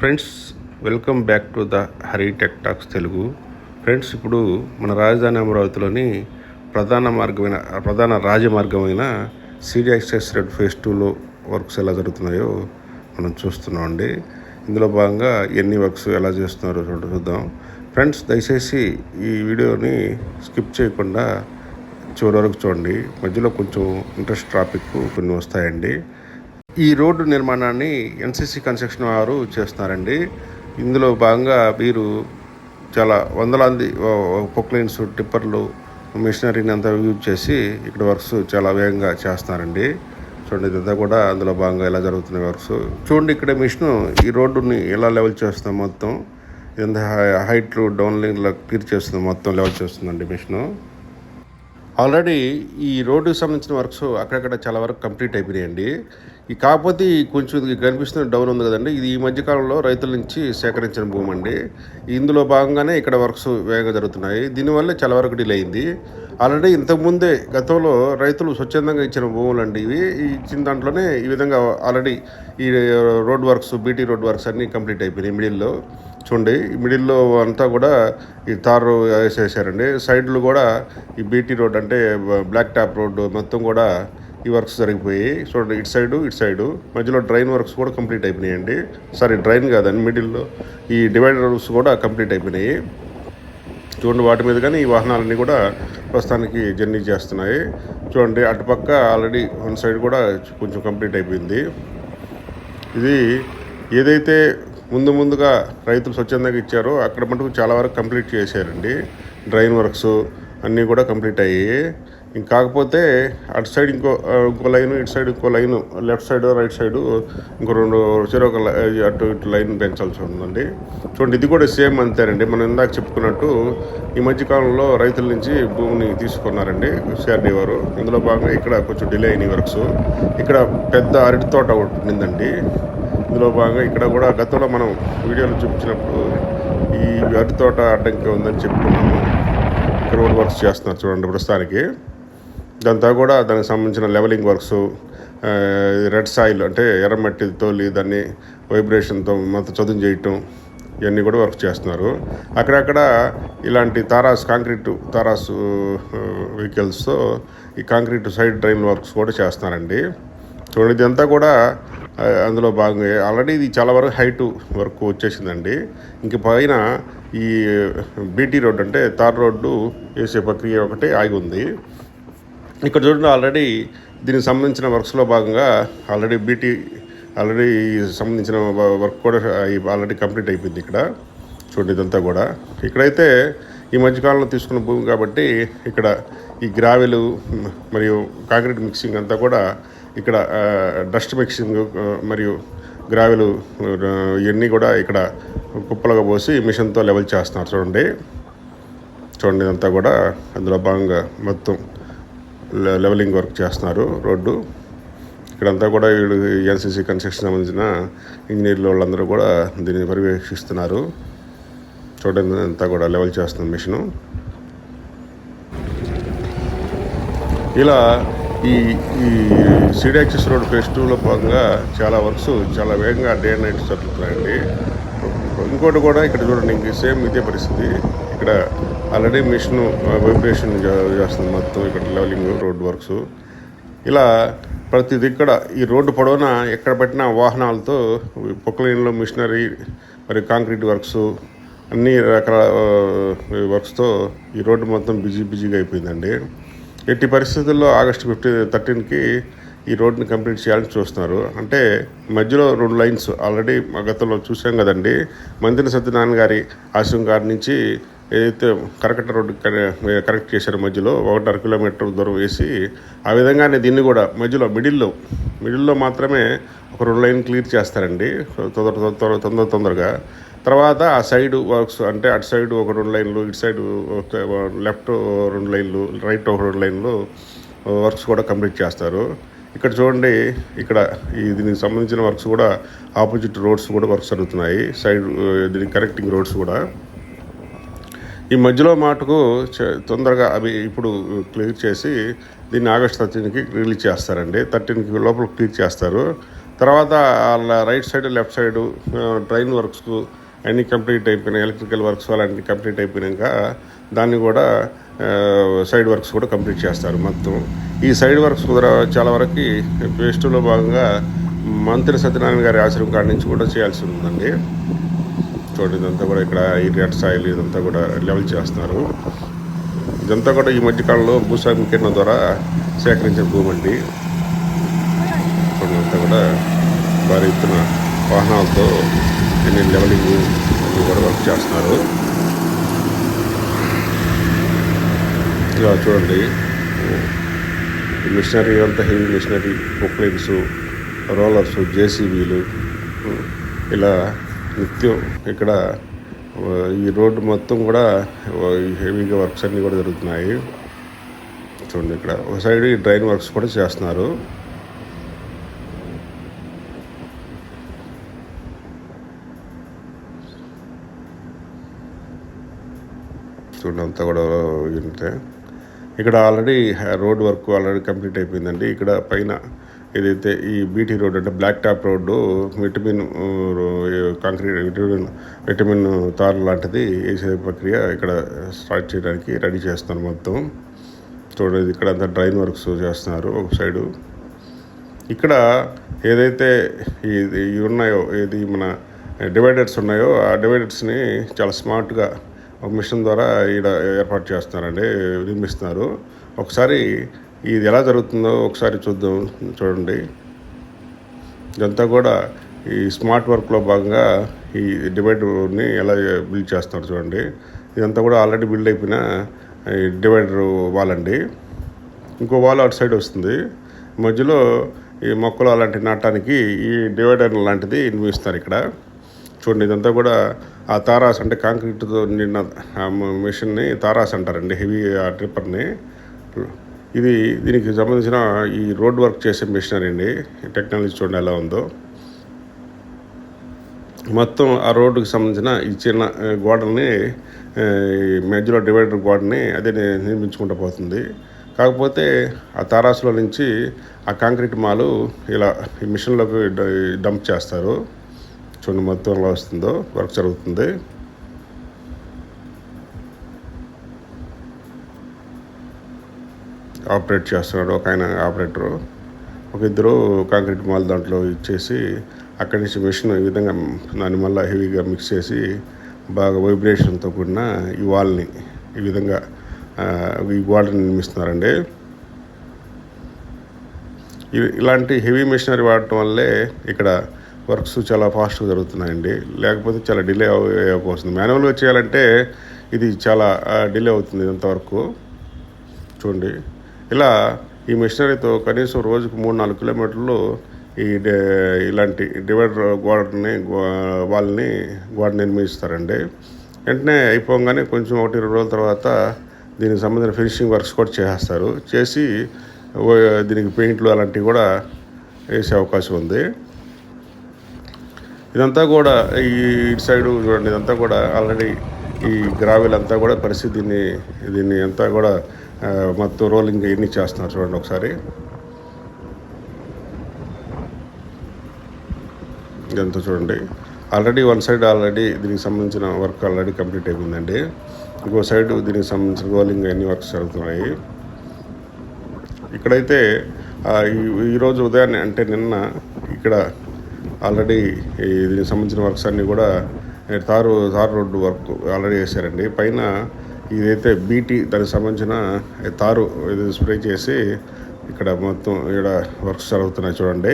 Friends, welcome back to the Hari tech talks Telugu. Friends, ఇప్పుడు మన రాజధాని అమరావతిలోని ప్రధాన రాజమార్గమైన సిటీ ఎక్స్ప్రెస్ రోడ్ ఫేజ్ 2లో వర్క్స్ ఎలా జరుగుతున్నాయో మనం చూస్తున్నామండి. ఇందులో భాగంగా ఎన్ని వర్క్స్ ఎలా చేస్తున్నారో చూద్దాం. ఫ్రెండ్స్, దయచేసి ఈ వీడియోని స్కిప్ చేయకుండా చివరి వరకు చూడండి. మధ్యలో కొంచెం ఇంట్రెస్ట్ టాపిక్ కొన్ని వస్తాయండి. ఈ రోడ్డు నిర్మాణాన్ని ఎన్సీసీ కన్స్ట్రక్షన్ వారు చేస్తున్నారండి. ఇందులో భాగంగా వీరు చాలా వందలాది పొక్లైన్స్, టిప్పర్లు, మిషనరీని అంతా యూజ్ చేసి ఇక్కడ వర్క్స్ చాలా వేగంగా చేస్తున్నారండి. చూడండి, ఇదంతా కూడా అందులో భాగంగా ఎలా జరుగుతున్నాయి వర్క్స్ చూడండి. ఇక్కడ మిషన్ ఈ రోడ్డుని ఎలా లెవెల్ చేస్తున్నాం, మొత్తం ఎంత హైట్ డౌన్ లైన్లో క్లియర్ చేస్తుంది, మొత్తం లెవెల్ చేస్తుందండి మిషను. ఆల్రెడీ ఈ రోడ్డుకి సంబంధించిన వర్క్స్ అక్కడక్కడ చాలా వరకు కంప్లీట్ అయిపోయినాయండి. కాకపోతే కొంచెం ఇది కనిపిస్తున్న డౌన్ ఉంది కదండి, ఇది ఈ మధ్యకాలంలో రైతుల నుంచి సేకరించిన భూమి అండి. ఇందులో భాగంగానే ఇక్కడ వర్క్స్ వేగంగా జరుగుతున్నాయి. దీనివల్ల చాలా వరకు డిలే అయింది. ఆల్రెడీ ఇంతకుముందే గతంలో రైతులు స్వచ్ఛందంగా ఇచ్చిన భూములు అండి ఇవి. ఇచ్చిన దాంట్లోనే ఈ విధంగా ఆల్రెడీ ఈ road works, BT road works అన్నీ కంప్లీట్ అయిపోయినాయి. మిడిల్లో చూడండి, ఈ మిడిల్లో అంతా కూడా ఈ తారు వేసేసారండి. సైడ్లు కూడా ఈ బీటీ రోడ్ అంటే బ్లాక్ టాప్ రోడ్డు మొత్తం కూడా ఈ వర్క్స్ జరిగిపోయి చూడండి. ఇటు సైడు మధ్యలో డ్రైన్ వర్క్స్ కూడా కంప్లీట్ అయిపోయినాయండి. సారీ, డ్రైన్ కాదండి, మిడిల్లో ఈ డివైడర్ వర్క్స్ కూడా కంప్లీట్ అయిపోయినాయి. చూడండి, వాటి మీద కానీ ఈ వాహనాలన్నీ కూడా ప్రస్తుతానికి జర్నీ చేస్తున్నాయి. చూడండి, అటుపక్క ఆల్రెడీ వన్ సైడ్ కూడా కొంచెం కంప్లీట్ అయిపోయింది. ఇది ఏదైతే ముందుగా రైతులు స్వచ్ఛందంగా ఇచ్చారో అక్కడ మటుకు చాలా వరకు కంప్లీట్ చేశారండి. డ్రైన్ వర్క్స్ అన్నీ కూడా కంప్లీట్ అయ్యాయి. కాకపోతే అటు సైడ్ ఇంకో లైను, ఇటు సైడ్ ఇంకో line, left side right side ఇంకో చెరొక అటు ఇటు లైన్ పెంచాల్సి ఉందండి. చూడండి, ఇది కూడా సేమ్ అంతేనండి. మనం ఇందాక చెప్పుకున్నట్టు ఈ మధ్యకాలంలో రైతుల నుంచి భూమిని తీసుకున్నారండి సిఆర్డీ వారు. ఇందులో భాగంగా ఇక్కడ కొంచెం డిలే అయినాయి వర్క్స్. ఇక్కడ పెద్ద అరటి తోట ఉండిందండి. ఇందులో భాగంగా ఇక్కడ కూడా గతంలో మనం వీడియోలు చూపించినప్పుడు ఈ అరటి తోట అడ్డంకి ఉందని చెప్పుకున్నాము. ఇక్కడ రోడ్ వర్క్స్ చేస్తున్నారు చూడండి ప్రస్తుతానికి. దాంతో కూడా దానికి సంబంధించిన లెవెలింగ్ వర్క్స్, రెడ్ సాయిల్ అంటే ఎర్రమట్టి తోలి దాన్ని వైబ్రేషన్తో మొత్తం చదును చేయటం, ఇవన్నీ కూడా వర్క్ చేస్తున్నారు. అక్కడక్కడ ఇలాంటి కాంక్రీట్ తారాస్ వెహికల్స్తో ఈ కాంక్రీట్ సైడ్ డ్రైన్ వర్క్స్ కూడా చేస్తున్నారండి. చూడండి, ఇదంతా కూడా అందులో భాగంగా ఆల్రెడీ ఇది చాలా వరకు హైట్ వరకు వచ్చేసిందండి. ఇంక పైన ఈ బీటీ రోడ్ అంటే తార్ రోడ్డు వేసే ప్రక్రియ ఒకటి ఆగి ఉంది. ఇక్కడ చూడండి, ఆల్రెడీ దీనికి సంబంధించిన వర్క్స్లో భాగంగా ఆల్రెడీ సంబంధించిన వర్క్ కూడా ఆల్రెడీ కంప్లీట్ అయిపోయింది. ఇక్కడ చూడండి, ఇదంతా కూడా ఇక్కడైతే ఈ మధ్యకాలంలో తీసుకున్న భూమి కాబట్టి ఇక్కడ ఈ గ్రావెలు మరియు కాంక్రీట్ మిక్సింగ్ అంతా కూడా ఇక్కడ డస్ట్ మిక్సింగ్ మరియు గ్రావెలు ఇవన్నీ కూడా ఇక్కడ కుప్పలుగా పోసి మిషన్తో లెవెల్ చేస్తున్నారు. చూడండి, ఇదంతా కూడా అందులో భాగంగా మొత్తం లెవెలింగ్ వర్క్ చేస్తున్నారు రోడ్డు. ఇక్కడంతా కూడా వీళ్ళు ఎన్సీసీ కన్స్ట్రక్షన్ సంబంధించిన ఇంజనీర్లు వాళ్ళందరూ కూడా దీన్ని పర్యవేక్షిస్తున్నారు. చూడండి, అంతా కూడా లెవెల్ చేస్తున్న మిషను. ఇలా ఈ సిటీ ఎక్స్ప్రెస్ రోడ్ ఫేజ్ 2లో భాగంగా చాలా వర్క్స్ చాలా వేగంగా డే అండ్ నైట్ జరుగుతున్నాయండి. ఇంకోటి కూడా ఇక్కడ చూడండి, ఇంక సేమ్ ఇదే పరిస్థితి. ఇక్కడ ఆల్రెడీ మిషన్ వైబ్రేషన్ చేస్తుంది మొత్తం. ఇక్కడ లెవెలింగ్ రోడ్ వర్క్స్ ఇలా ప్రతిది ఇక్కడ ఈ రోడ్డు పొడవునా ఎక్కడ పెట్టినా వాహనాలతో పొక్లైన్లో మిషనరీ మరియు కాంక్రీట్ వర్క్స్ అన్ని రకాల వర్క్స్తో ఈ రోడ్డు మొత్తం బిజీగా అయిపోయిందండి. ఎట్టి పరిస్థితుల్లో ఆగస్టు 13కి ఈ రోడ్ని కంప్లీట్ చేయాలని చూస్తున్నారు. అంటే మధ్యలో 2 లైన్స్ ఆల్రెడీ గతంలో చూసాం కదండి. మంత్రి సత్యనారాయణ గారి ఆశ్రమం గారి నుంచి ఏదైతే కరకట్ట రోడ్డు కరెక్ట్ చేశారో మధ్యలో 1.5 కిలోమీటర్ దూరం వేసి, ఆ విధంగానే దీన్ని కూడా మధ్యలో మిడిల్లో మాత్రమే ఒక 2 లైన్ క్లియర్ చేస్తారండి తొందరగా. తర్వాత ఆ సైడ్ వర్క్స్ అంటే అటు సైడ్ ఒక 2 లైన్లు, ఇటు సైడ్ లెఫ్ట్ 2 లైన్లు, రైట్ ఒక 2 లైన్లు వర్క్స్ కూడా కంప్లీట్ చేస్తారు. ఇక్కడ చూడండి, ఇక్కడ దీనికి సంబంధించిన వర్క్స్ కూడా ఆపోజిట్ రోడ్స్ కూడా వర్క్స్ జరుగుతున్నాయి. సైడ్ దీనికి కరెక్టింగ్ రోడ్స్ కూడా ఈ మధ్యలో మాటకు తొందరగా అవి ఇప్పుడు క్లియర్ చేసి దీన్ని ఆగస్టు 13కి రిలీజ్ చేస్తారండి. 13కి లోపల క్లియర్ చేస్తారు. తర్వాత వాళ్ళ right side left side train works అన్నీ కంప్లీట్ అయిపోయినాయి. ఎలక్ట్రికల్ వర్క్స్ అలాంటివి కంప్లీట్ అయిపోయినాక దాన్ని కూడా సైడ్ వర్క్స్ కూడా కంప్లీట్ చేస్తారు. మొత్తం ఈ సైడ్ వర్క్స్ కూడా చాలా వరకు ఫేజ్ 2లో భాగంగా మంత్రి సత్యనారాయణ గారి ఆశ్రమం కాడి నుంచి కూడా చేయాల్సి ఉందండి. చూడండి, ఇదంతా కూడా ఇక్కడ ఈ రెడ్ సాయిల్ ఇదంతా కూడా లెవెల్ చేస్తున్నారు. ఇదంతా కూడా ఈ మధ్యకాలంలో భూస్వామీకరణ ద్వారా సేకరించిన భూమి అండి. చూడండి, అంతా కూడా భారీ ఎత్తున వాహనాలతో ఎన్ని లెవెలింగ్ కూడా వర్క్ చేస్తున్నారు. ఇలా చూడండి, మిషనరీ అంతా హెవీ మిషనరీ, పొక్లైన్స్, రోలర్స్, జేసీబీలు ఇలా నిత్యం ఇక్కడ ఈ రోడ్డు మొత్తం కూడా హెవీగా వర్క్స్ అన్నీ కూడా జరుగుతున్నాయి. చూడండి, ఇక్కడ ఒక సైడ్ ఈ డ్రైన్ వర్క్స్ కూడా చేస్తున్నారు. చూడండి, అంతా కూడా ఉంటే ఇక్కడ already road work already complete అయిపోయిందండి. ఇక్కడ పైన ఏదైతే ఈ బీటీ రోడ్ అంటే black top road bitumen concrete bitumen tar లాంటిది వేసే ప్రక్రియ ఇక్కడ స్టార్ట్ చేయడానికి రెడీ చేస్తున్నారు మొత్తం. చూడండి, ఇక్కడ అంతా డ్రైన్ వర్క్స్ చేస్తున్నారు ఒక సైడు. ఇక్కడ ఏదైతే ఇవి ఉన్నాయో, ఏది మన డివైడర్స్ ఉన్నాయో ఆ డివైడర్స్ని చాలా స్మార్ట్గా ఒక మిషన్ ద్వారా ఈడ ఏర్పాటు చేస్తున్నారండి, నిర్మిస్తున్నారు. ఒకసారి ఇది ఎలా జరుగుతుందో ఒకసారి చూద్దాం. చూడండి, ఇదంతా కూడా ఈ స్మార్ట్ వర్క్లో భాగంగా ఈ డివైడర్ని ఎలా బిల్డ్ చేస్తున్నారు చూడండి. ఇదంతా కూడా ఆల్రెడీ బిల్డ్ అయిపోయిన ఈ డివైడర్ వాల్ అండి. ఇంకో వాల్ అటు సైడ్ వస్తుంది. మధ్యలో ఈ మొక్కలు అలాంటి నాటడానికి ఈ డివైడర్ లాంటిది నిర్మిస్తారు ఇక్కడ. చూడండి, ఇదంతా కూడా ఆ తారాస్ అంటే కాంక్రీట్తో నిన్న మిషన్ని తారాస్ అంటారండి, హెవీ ట్రిప్పర్ని. దీనికి సంబంధించిన ఈ రోడ్ వర్క్ చేసే మిషనరీ అండి. టెక్నాలజీ చూడండి ఎలా ఉందో. మొత్తం ఆ రోడ్డుకి సంబంధించిన ఈ చిన్న గోడల్ని మధ్యలో డివైడర్ గోడని అదే నిర్మించుకుంటూ పోతుంది. కాకపోతే ఆ తారాసులో నుంచి ఆ కాంక్రీట్ మాలు ఇలా ఈ మిషన్లోకి డంప్ చేస్తారు. చూడండి, మొత్తం ఎలా వస్తుందో వర్క్ జరుగుతుంది. ఆపరేట్ చేస్తున్నాడు ఒక ఆయన ఆపరేటరు. ఒక ఇద్దరు కాంక్రీట్ మాల్ దాంట్లో ఇచ్చేసి అక్కడి నుంచి మిషన్ ఈ విధంగా దాన్ని మళ్ళీ హెవీగా మిక్స్ చేసి బాగా వైబ్రేషన్తో కూడిన ఈ వాల్ని ఈ విధంగా ఈ గోడని నిర్మిస్తున్నారండి. ఇలాంటి హెవీ మిషనరీ వాడటం వల్లే ఇక్కడ వర్క్స్ చాలా ఫాస్ట్గా జరుగుతున్నాయండి. లేకపోతే చాలా డిలే అవ్వకపోతుంది. మాన్యువల్గా చేయాలంటే ఇది చాలా డిలే అవుతుంది ఇంతవరకు. చూడండి, ఇలా ఈ మిషనరీతో కనీసం రోజుకు 3-4 కిలోమీటర్లు ఈ ఇలాంటి డివైడర్ వాళ్ళని గోడ నిర్మిస్తారండి. వెంటనే అయిపోగానే కొంచెం 1-2 రోజుల తర్వాత దీనికి సంబంధించిన ఫినిషింగ్ వర్క్స్ కూడా చేసేస్తారు. చేసి దీనికి పెయింట్లు అలాంటివి కూడా వేసే అవకాశం ఉంది. ఇదంతా కూడా ఈ సైడు చూడండి, ఇదంతా కూడా ఆల్రెడీ ఈ గ్రావెల్ అంతా కూడా పరిస్థితి దీన్ని అంతా కూడా మొత్తం రోలింగ్ ఇవన్నీ చేస్తున్నారు. చూడండి ఒకసారి, ఇదంతా చూడండి. ఆల్రెడీ వన్ సైడ్ దీనికి సంబంధించిన వర్క్ ఆల్రెడీ కంప్లీట్ అయిపోయిందండి. ఇంకో సైడ్ దీనికి సంబంధించిన రోలింగ్ అన్ని వర్క్స్ జరుగుతున్నాయి. ఇక్కడైతే ఈరోజు ఉదయాన్నే అంటే నిన్న ఇక్కడ ఆల్రెడీ దీనికి సంబంధించిన వర్క్స్ అన్నీ కూడా తారు రోడ్డు వర్క్ ఆల్రెడీ వేసారండి. పైన ఇదైతే బీటీ దానికి సంబంధించిన తారు ఇది స్ప్రే చేసి ఇక్కడ మొత్తం ఇక్కడ వర్క్స్ జరుగుతున్నాయి. చూడండి,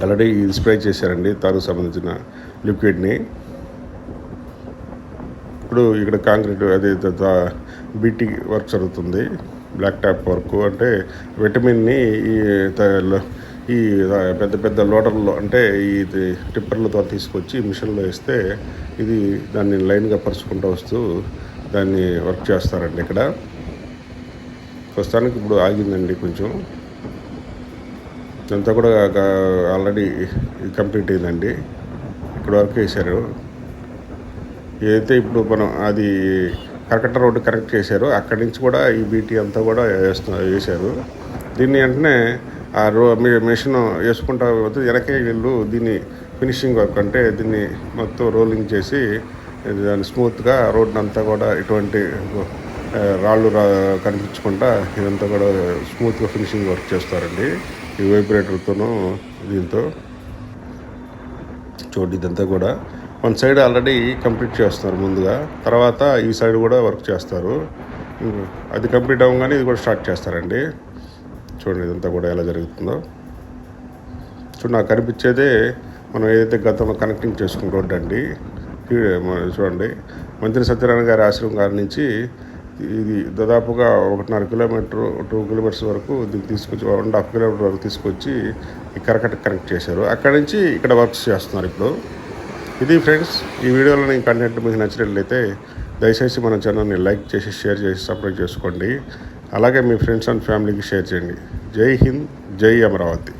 ఆల్రెడీ ఇది స్ప్రే చేశారండి తారుకు సంబంధించిన లిక్విడ్ని. ఇప్పుడు ఇక్కడ కాంక్రీట్ అదే బీటీ వర్క్ జరుగుతుంది. బ్లాక్ టాప్ వర్క్ అంటే విటమిన్ని ఈ పెద్ద పెద్ద లోడర్లో అంటే ఈ టిప్పర్లతో తీసుకొచ్చి మిషన్లో వేస్తే ఇది దాన్ని లైన్గా పరుచుకుంటూ వస్తూ దాన్ని వర్క్ చేస్తారండి. ఇక్కడ ప్రస్తుతానికి ఇప్పుడు ఆగిందండి కొంచెం. ఇదంతా కూడా ఆల్రెడీ కంప్లీట్ అయిందండి. ఇక్కడ వర్క్ వేశారు. ఏదైతే ఇప్పుడు మనం అది కరకట్ట రోడ్డు కరెక్ట్ చేశారు, అక్కడి నుంచి కూడా ఈ బీటీ అంతా కూడా వేశారు. దీన్ని వెంటనే ఆ మిషన్ వేసుకుంటా పోతే వెనకే వీళ్ళు దీన్ని ఫినిషింగ్ వర్క్ అంటే దీన్ని మొత్తం రోలింగ్ చేసి దాన్ని స్మూత్గా రోడ్డు అంతా కూడా ఎటువంటి రాళ్ళు కనిపించకుండా ఇదంతా కూడా స్మూత్గా ఫినిషింగ్ వర్క్ చేస్తారండి ఈ వైబ్రేటర్తోనూ దీంతో. చూడండి ఇదంతా కూడా వన్ సైడ్ ఆల్రెడీ కంప్లీట్ చేస్తున్నారు ముందుగా, తర్వాత ఈ సైడ్ కూడా వర్క్ చేస్తారు. అది కంప్లీట్ అవ్వగానే ఇది కూడా స్టార్ట్ చేస్తారండి. చూడండి ఇదంతా కూడా ఎలా జరుగుతుందో. చూడండి నాకు కనిపించేదే మనం ఏదైతే గతంలో కనెక్టింగ్ చేసుకున్న రోడ్డు అండి. చూడండి మంత్రి సత్యనారాయణ గారి ఆశ్రమం గారి నుంచి ఇది దాదాపుగా 1.5 కిలోమీటర్ 2 కిలోమీటర్స్ వరకు దీన్ని తీసుకొచ్చి 1.5 కిలోమీటర్ వరకు తీసుకొచ్చి ఈ కరకట్ట కనెక్ట్ చేశారు. అక్కడి నుంచి ఇక్కడ వర్క్స్ చేస్తున్నారు ఇప్పుడు. ఇది ఫ్రెండ్స్, ఈ వీడియోలో కంటెంట్ మీకు నచ్చినట్లయితే దయచేసి మన ఛానల్ని లైక్ చేసి షేర్ చేసి సబ్స్క్రైబ్ చేసుకోండి. అలాగే మీ ఫ్రెండ్స్ అండ్ ఫ్యామిలీకి షేర్ చేయండి. జై హింద్, జై అమరావతి.